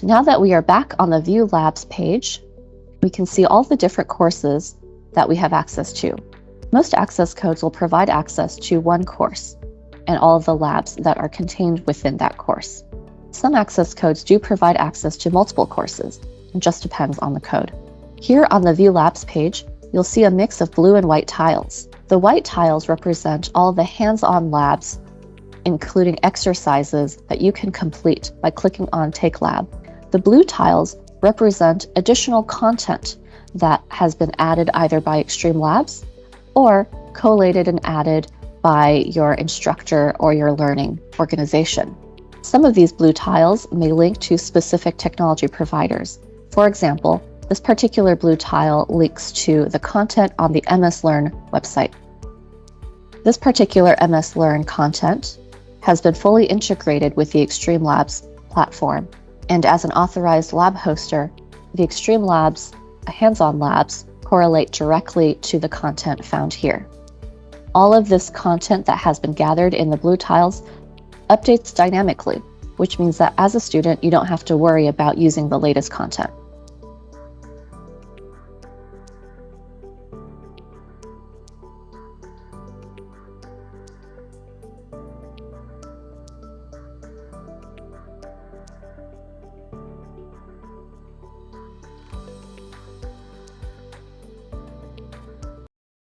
Now that we are back on the View Labs page, we can see all the different courses that we have access to. Most access codes will provide access to one course and all of the labs that are contained within that course. Some access codes do provide access to multiple courses. It just depends on the code. Here on the View Labs page, you'll see a mix of blue and white tiles. The white tiles represent all the hands-on labs, including exercises that you can complete by clicking on Take Lab. The blue tiles represent additional content that has been added either by XtremeLabs or collated and added by your instructor or your learning organization. Some of these blue tiles may link to specific technology providers. For example, this particular blue tile links to the content on the MS Learn website. This particular MS Learn content has been fully integrated with the XtremeLabs platform, and as an authorized lab hoster, the XtremeLabs hands-on labs correlate directly to the content found here. All of this content that has been gathered in the blue tiles updates dynamically, which means that as a student, you don't have to worry about using the latest content.